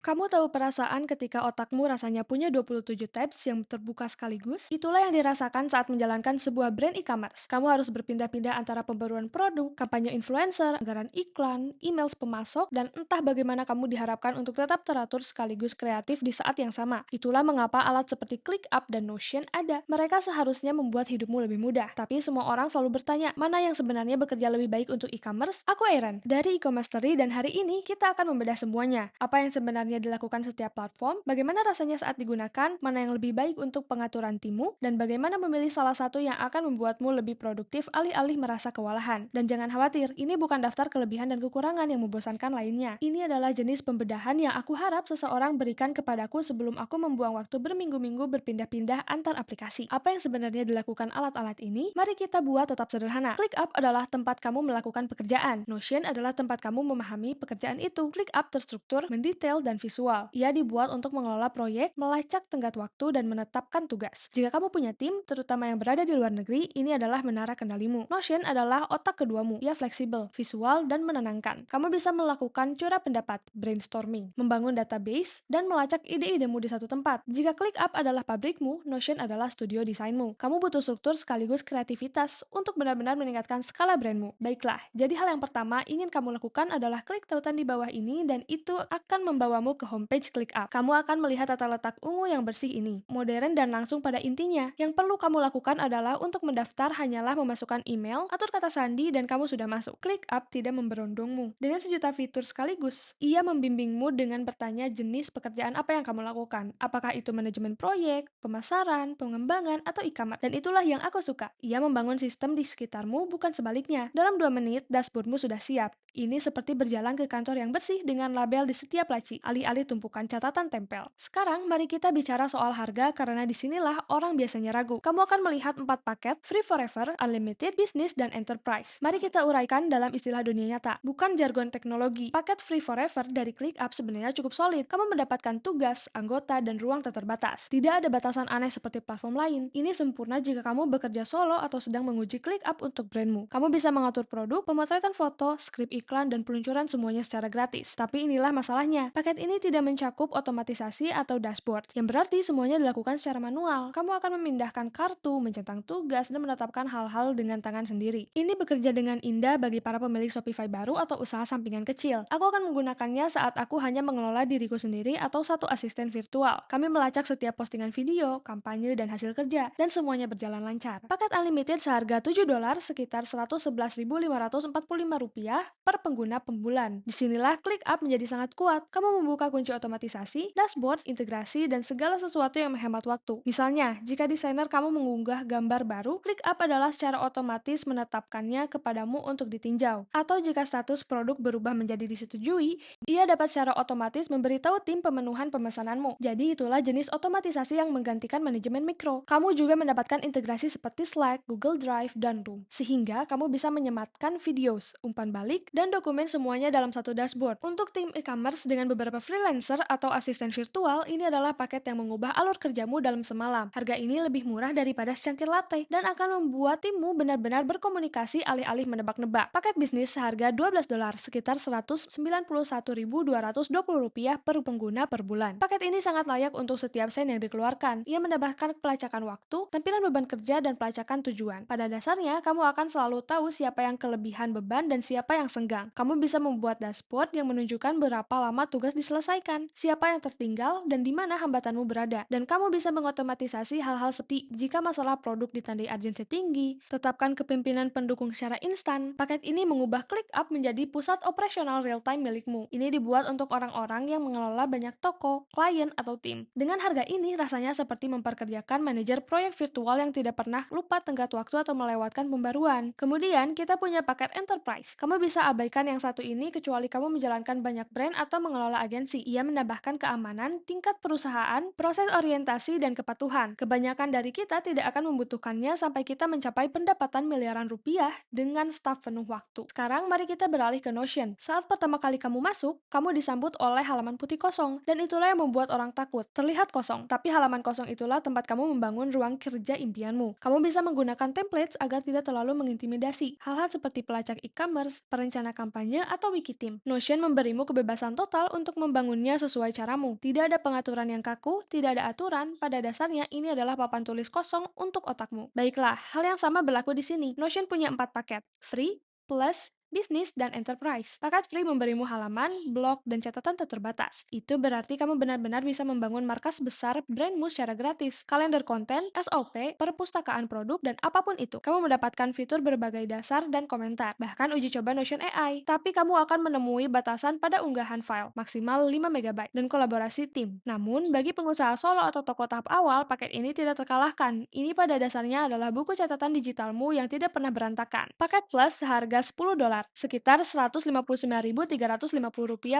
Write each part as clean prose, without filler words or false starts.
Kamu tahu perasaan ketika otakmu rasanya punya 27 tabs yang terbuka sekaligus? Itulah yang dirasakan saat menjalankan sebuah brand e-commerce. Kamu harus berpindah-pindah antara pembaruan produk, kampanye influencer, anggaran iklan, email pemasok, dan entah bagaimana kamu diharapkan untuk tetap teratur sekaligus kreatif di saat yang sama. Itulah mengapa alat seperti ClickUp dan Notion ada. Mereka seharusnya membuat hidupmu lebih mudah. Tapi semua orang selalu bertanya, mana yang sebenarnya bekerja lebih baik untuk e-commerce? Aku Aaron, dari e-commerce dan hari ini kita akan membedah semuanya. Apa yang sebenarnya dilakukan setiap platform, bagaimana rasanya saat digunakan, mana yang lebih baik untuk pengaturan timmu, dan bagaimana memilih salah satu yang akan membuatmu lebih produktif alih-alih merasa kewalahan. Dan jangan khawatir, ini bukan daftar kelebihan dan kekurangan yang membosankan lainnya. Ini adalah jenis pembedahan yang aku harap seseorang berikan kepadaku sebelum aku membuang waktu berminggu-minggu berpindah-pindah antar aplikasi. Apa yang sebenarnya dilakukan alat-alat ini? Mari kita buat tetap sederhana. ClickUp adalah tempat kamu melakukan pekerjaan. Notion adalah tempat kamu memahami pekerjaan itu. ClickUp terstruktur, mendetail, dan visual. Ia dibuat untuk mengelola proyek, melacak tenggat waktu, dan menetapkan tugas. Jika kamu punya tim, terutama yang berada di luar negeri, ini adalah menara kendalimu. Notion adalah otak keduamu. Ia fleksibel, visual, dan menenangkan. Kamu bisa melakukan curah pendapat, brainstorming, membangun database, dan melacak ide-idemu di satu tempat. Jika ClickUp adalah pabrikmu, Notion adalah studio desainmu. Kamu butuh struktur sekaligus kreativitas untuk benar-benar meningkatkan skala brandmu. Baiklah, jadi hal yang pertama ingin kamu lakukan adalah klik tautan di bawah ini dan itu akan membawamu ke homepage ClickUp. Kamu akan melihat tata letak ungu yang bersih ini, modern dan langsung pada intinya. Yang perlu kamu lakukan adalah untuk mendaftar hanyalah memasukkan email, atur kata sandi, dan kamu sudah masuk. ClickUp tidak memberondongmu. Dengan sejuta fitur sekaligus, ia membimbingmu dengan bertanya jenis pekerjaan apa yang kamu lakukan. Apakah itu manajemen proyek, pemasaran, pengembangan, atau e-commerce. Dan itulah yang aku suka. Ia membangun sistem di sekitarmu, bukan sebaliknya. Dalam 2 menit, dashboardmu sudah siap. Ini seperti berjalan ke kantor yang bersih dengan label di setiap laci, alih-alih tumpukan catatan tempel. Sekarang, mari kita bicara soal harga karena disinilah orang biasanya ragu. Kamu akan melihat 4 paket, Free Forever, Unlimited, Business, dan Enterprise. Mari kita uraikan dalam istilah dunia nyata, bukan jargon teknologi. Paket Free Forever dari ClickUp sebenarnya cukup solid. Kamu mendapatkan tugas, anggota, dan ruang tak terbatas. Tidak ada batasan aneh seperti platform lain. Ini sempurna jika kamu bekerja solo atau sedang menguji ClickUp untuk brandmu. Kamu bisa mengatur produk, pemotretan foto, skrip iklan, dan peluncuran semuanya secara gratis. Tapi inilah masalahnya, paket ini tidak mencakup otomatisasi atau dashboard, yang berarti semuanya dilakukan secara manual. Kamu akan memindahkan kartu, mencentang tugas, dan menetapkan hal-hal dengan tangan sendiri. Ini bekerja dengan indah bagi para pemilik Shopify baru atau usaha sampingan kecil. Aku akan menggunakannya saat aku hanya mengelola diriku sendiri atau satu asisten virtual. Kami melacak setiap postingan video, kampanye, dan hasil kerja, dan semuanya berjalan lancar. Paket Unlimited seharga $7, sekitar Rp111.545 per pengguna pembulan. Disinilah ClickUp menjadi sangat kuat. Kamu membuka kunci otomatisasi, dashboard, integrasi, dan segala sesuatu yang menghemat waktu. Misalnya, jika desainer kamu mengunggah gambar baru, ClickUp adalah secara otomatis menetapkannya kepadamu untuk ditinjau. Atau jika status produk berubah menjadi disetujui, ia dapat secara otomatis memberitahu tim pemenuhan pemesananmu. Jadi itulah jenis otomatisasi yang menggantikan manajemen mikro. Kamu juga mendapatkan integrasi seperti Slack, Google Drive, dan Loom. Sehingga kamu bisa menyematkan videos, umpan balik, dan dokumen semuanya dalam satu dashboard. Untuk tim e-commerce dengan beberapa freelancer atau asisten virtual, ini adalah paket yang mengubah alur kerjamu dalam semalam. Harga ini lebih murah daripada secangkir latte dan akan membuat timmu benar-benar berkomunikasi alih-alih menebak-nebak. Paket bisnis seharga $12, sekitar Rp191.220 per pengguna per bulan. Paket ini sangat layak untuk setiap sen yang dikeluarkan. Ia mendapatkan pelacakan waktu, tampilan beban kerja, dan pelacakan tujuan. Pada dasarnya, kamu akan selalu tahu siapa yang kelebihan beban dan siapa yang senggang. Kamu bisa membuat dashboard yang menunjukkan berapa lama tugas diselesaikan, siapa yang tertinggal, dan di mana hambatanmu berada. Dan kamu bisa mengotomatisasi hal-hal seperti jika masalah produk ditandai urgensi tinggi, tetapkan kepemimpinan pendukung secara instan. Paket ini mengubah ClickUp menjadi pusat operasional real-time milikmu. Ini dibuat untuk orang-orang yang mengelola banyak toko, klien, atau tim. Dengan harga ini, rasanya seperti memperkerjakan manajer proyek virtual yang tidak pernah lupa tenggat waktu atau melewatkan pembaruan. Kemudian, kita punya paket Enterprise. Kamu bisa abaikan yang satu ini kecuali kamu menjalankan banyak brand atau mengelola agensi. Ia menambahkan keamanan, tingkat perusahaan, proses orientasi, dan kepatuhan. Kebanyakan dari kita tidak akan membutuhkannya sampai kita mencapai pendapatan miliaran rupiah dengan staf penuh waktu. Sekarang, mari kita beralih ke Notion. Saat pertama kali kamu masuk, kamu disambut oleh halaman putih kosong, dan itulah yang membuat orang takut. Terlihat kosong, tapi halaman kosong itulah tempat kamu membangun ruang kerja impianmu. Kamu bisa menggunakan templates agar tidak terlalu mengintimidasi. Hal-hal seperti pelacak e-commerce, perencana kampanye, atau wiki team. Notion memberimu kebebasan total untuk membangunnya sesuai caramu. Tidak ada pengaturan yang kaku, tidak ada aturan, pada dasarnya ini adalah papan tulis kosong untuk otakmu. Baiklah, hal yang sama berlaku di sini. Notion punya 4 paket, free, plus, bisnis, dan enterprise. Paket free memberimu halaman, blog, dan catatan tak terbatas. Itu berarti kamu benar-benar bisa membangun markas besar brandmu secara gratis. Kalender konten, SOP, perpustakaan produk, dan apapun itu. Kamu mendapatkan fitur berbagai dasar dan komentar. Bahkan uji coba Notion AI. Tapi kamu akan menemui batasan pada unggahan file, maksimal 5 MB, dan kolaborasi tim. Namun, bagi pengusaha solo atau toko tahap awal, paket ini tidak terkalahkan. Ini pada dasarnya adalah buku catatan digitalmu yang tidak pernah berantakan. Paket plus seharga $10, sekitar Rp159.350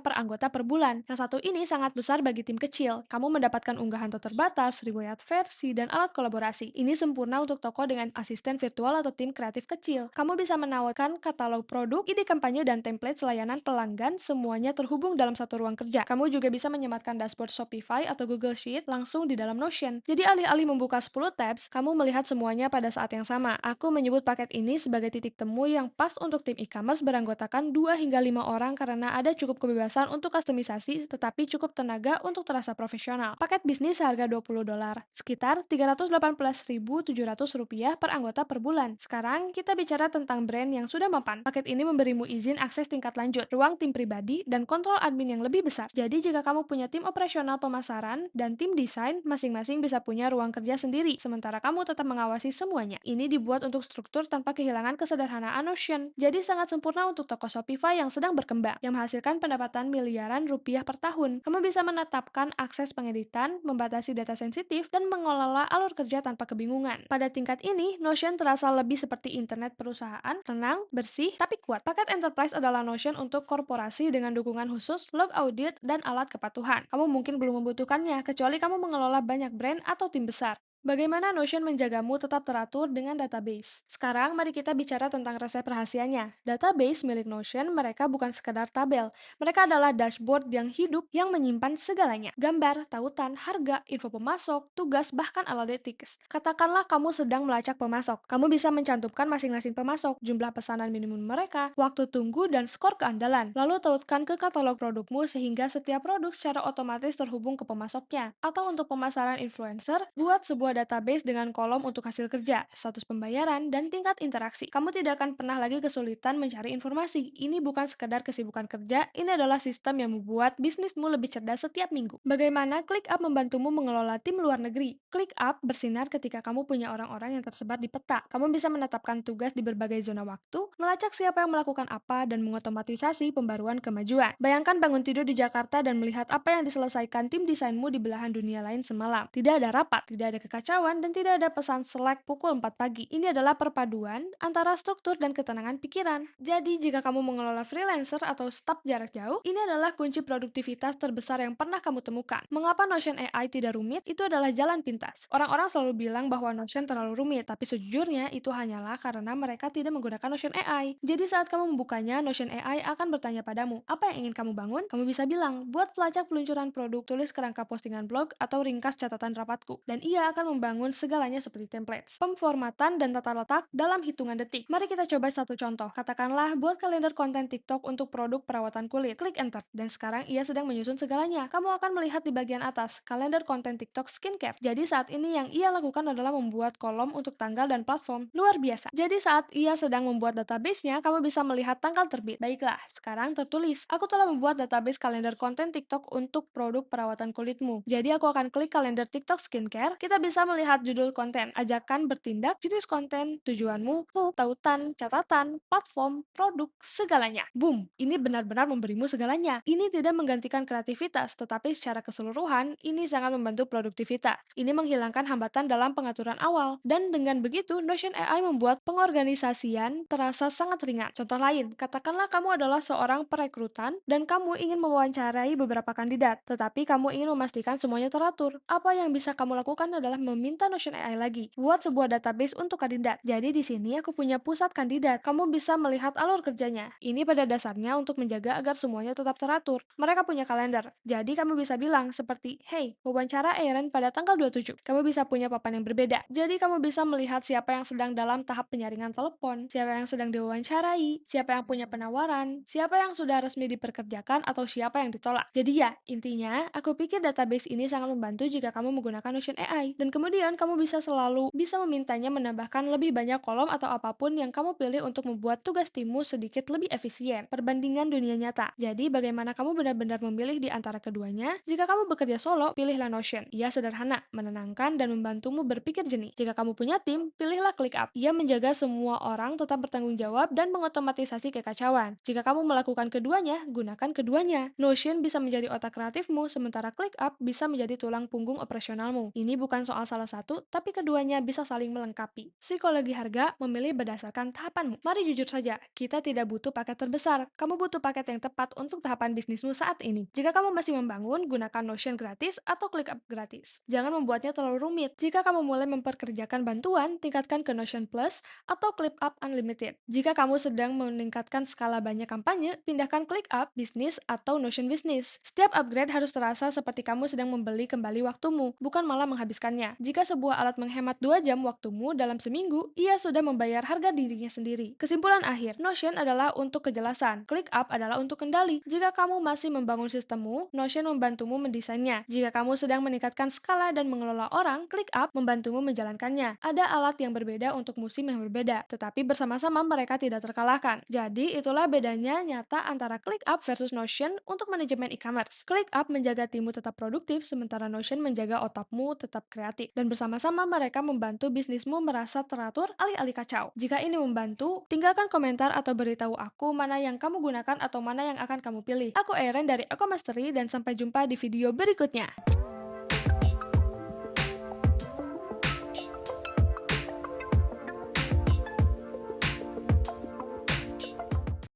per anggota per bulan. Yang satu ini sangat besar bagi tim kecil. Kamu mendapatkan unggahan tak terbatas, riwayat versi, dan alat kolaborasi. Ini sempurna untuk toko dengan asisten virtual atau tim kreatif kecil. Kamu bisa menawarkan katalog produk, ide kampanye, dan template layanan pelanggan, semuanya terhubung dalam satu ruang kerja. Kamu juga bisa menyematkan dashboard Shopify atau Google Sheet langsung di dalam Notion. Jadi alih-alih membuka 10 tabs, kamu melihat semuanya pada saat yang sama. Aku menyebut paket ini sebagai titik temu yang pas untuk tim e-commerce beranggotakan 2 hingga 5 orang karena ada cukup kebebasan untuk kustomisasi tetapi cukup tenaga untuk terasa profesional. Paket bisnis seharga $20, sekitar Rp318.700 per anggota per bulan. Sekarang kita bicara tentang brand yang sudah mapan. Paket ini memberimu izin akses tingkat lanjut, ruang tim pribadi, dan kontrol admin yang lebih besar. Jadi jika kamu punya tim operasional pemasaran dan tim desain, masing-masing bisa punya ruang kerja sendiri, sementara kamu tetap mengawasi semuanya. Ini dibuat untuk struktur tanpa kehilangan kesederhanaan Notion. Jadi sangat sempurna untuk toko Shopify yang sedang berkembang, yang menghasilkan pendapatan miliaran rupiah per tahun. Kamu bisa menetapkan akses pengeditan, membatasi data sensitif, dan mengelola alur kerja tanpa kebingungan. Pada tingkat ini, Notion terasa lebih seperti internet perusahaan, tenang, bersih, tapi kuat. Paket Enterprise adalah Notion untuk korporasi dengan dukungan khusus, log audit, dan alat kepatuhan. Kamu mungkin belum membutuhkannya, kecuali kamu mengelola banyak brand atau tim besar. Bagaimana Notion menjagamu tetap teratur dengan database? Sekarang mari kita bicara tentang resep rahasianya. Database milik Notion mereka bukan sekadar tabel. Mereka adalah dashboard yang hidup yang menyimpan segalanya. Gambar, tautan, harga, info pemasok, tugas, bahkan analytics. Katakanlah kamu sedang melacak pemasok. Kamu bisa mencantumkan masing-masing pemasok, jumlah pesanan minimum mereka, waktu tunggu, dan skor keandalan. Lalu tautkan ke katalog produkmu sehingga setiap produk secara otomatis terhubung ke pemasoknya. Atau untuk pemasaran influencer, buat sebuah database dengan kolom untuk hasil kerja, status pembayaran, dan tingkat interaksi. Kamu tidak akan pernah lagi kesulitan mencari informasi. Ini bukan sekedar kesibukan kerja, ini adalah sistem yang membuat bisnismu lebih cerdas setiap minggu. Bagaimana ClickUp membantumu mengelola tim luar negeri? ClickUp bersinar ketika kamu punya orang-orang yang tersebar di peta. Kamu bisa menetapkan tugas di berbagai zona waktu, melacak siapa yang melakukan apa, dan mengotomatisasi pembaruan kemajuan. Bayangkan bangun tidur di Jakarta dan melihat apa yang diselesaikan tim desainmu di belahan dunia lain semalam. Tidak ada rapat, tidak ada kekacauan, dan tidak ada pesan Slack pukul 4 pagi. Ini adalah perpaduan antara struktur dan ketenangan pikiran. Jadi, jika kamu mengelola freelancer atau staf jarak jauh, ini adalah kunci produktivitas terbesar yang pernah kamu temukan. Mengapa Notion AI tidak rumit? Itu adalah jalan pintas. Orang-orang selalu bilang bahwa Notion terlalu rumit, tapi sejujurnya itu hanyalah karena mereka tidak menggunakan Notion AI. Jadi saat kamu membukanya, Notion AI akan bertanya padamu, apa yang ingin kamu bangun? Kamu bisa bilang, buat pelacak peluncuran produk, tulis kerangka postingan blog, atau ringkas catatan rapatku. Dan ia akan membangun segalanya seperti templates, pemformatan, dan tata letak dalam hitungan detik. Mari kita coba satu contoh. Katakanlah, buat kalender konten TikTok untuk produk perawatan kulit. Klik enter, dan sekarang ia sedang menyusun segalanya. Kamu akan melihat di bagian atas, kalender konten TikTok skincare. Jadi saat ini yang ia lakukan adalah membuat kolom untuk tanggal dan platform. Luar biasa. Jadi saat ia sedang membuat database-nya, kamu bisa melihat tanggal terbit. Baiklah, sekarang tertulis, aku telah membuat database kalender konten TikTok untuk produk perawatan kulitmu. Jadi aku akan klik kalender TikTok skincare. Kita bisa melihat judul konten, ajakan bertindak, jenis konten, tujuanmu, hook, tautan, catatan, platform, produk, segalanya. Boom, ini benar-benar memberimu segalanya. Ini tidak menggantikan kreativitas, tetapi secara keseluruhan, ini sangat membantu produktivitas. Ini menghilangkan hambatan dalam pengaturan awal, dan dengan begitu, Notion AI membuat pengorganisasian terasa sangat ringan. Contoh lain, katakanlah kamu adalah seorang perekrutan, dan kamu ingin mewawancarai beberapa kandidat, tetapi kamu ingin memastikan semuanya teratur. Apa yang bisa kamu lakukan adalah meminta Notion AI lagi. Buat sebuah database untuk kandidat. Jadi di sini aku punya pusat kandidat. Kamu bisa melihat alur kerjanya. Ini pada dasarnya untuk menjaga agar semuanya tetap teratur. Mereka punya kalender. Jadi kamu bisa bilang seperti, "Hey, wawancara Aaron pada tanggal 27." Kamu bisa punya papan yang berbeda. Jadi kamu bisa melihat siapa yang sedang dalam tahap penyaringan telepon, siapa yang sedang diwawancarai, siapa yang punya penawaran, siapa yang sudah resmi dipekerjakan atau siapa yang ditolak. Jadi ya, intinya aku pikir database ini sangat membantu jika kamu menggunakan Notion AI. Dan kemudian kamu bisa selalu memintanya menambahkan lebih banyak kolom atau apapun yang kamu pilih untuk membuat tugas timmu sedikit lebih efisien. Perbandingan dunia nyata. Jadi bagaimana kamu benar-benar memilih di antara keduanya? Jika kamu bekerja solo, pilihlah Notion. Ia sederhana, menenangkan, dan membantumu berpikir jernih. Jika kamu punya tim, pilihlah ClickUp. Ia menjaga semua orang tetap bertanggung jawab dan mengotomatisasi kekacauan. Jika kamu melakukan keduanya, gunakan keduanya. Notion bisa menjadi otak kreatifmu, sementara ClickUp bisa menjadi tulang punggung operasionalmu. Ini bukan soal salah satu, tapi keduanya bisa saling melengkapi. Psikologi harga memilih berdasarkan tahapanmu. Mari jujur saja, kita tidak butuh paket terbesar. Kamu butuh paket yang tepat untuk tahapan bisnismu saat ini. Jika kamu masih membangun, gunakan Notion gratis atau ClickUp gratis. Jangan membuatnya terlalu rumit. Jika kamu mulai memperkerjakan bantuan, tingkatkan ke Notion Plus atau ClickUp Unlimited. Jika kamu sedang meningkatkan skala banyak kampanye, pindahkan ClickUp Business atau Notion Business. Setiap upgrade harus terasa seperti kamu sedang membeli kembali waktumu, bukan malah menghabiskannya. Jika sebuah alat menghemat 2 jam waktumu dalam seminggu, ia sudah membayar harga dirinya sendiri. Kesimpulan akhir, Notion adalah untuk kejelasan, ClickUp adalah untuk kendali. Jika kamu masih membangun sistemmu, Notion membantumu mendesainnya. Jika kamu sedang meningkatkan skala dan mengelola orang, ClickUp membantumu menjalankannya. Ada alat yang berbeda untuk musim yang berbeda, tetapi bersama-sama mereka tidak terkalahkan. Jadi itulah bedanya nyata antara ClickUp versus Notion untuk manajemen e-commerce. ClickUp menjaga timmu tetap produktif, sementara Notion menjaga otakmu tetap kreatif. Dan bersama-sama mereka membantu bisnismu merasa teratur alih-alih kacau. Jika ini membantu, tinggalkan komentar atau beritahu aku mana yang kamu gunakan atau mana yang akan kamu pilih. Aku Erin dari Ecomastery dan sampai jumpa di video berikutnya.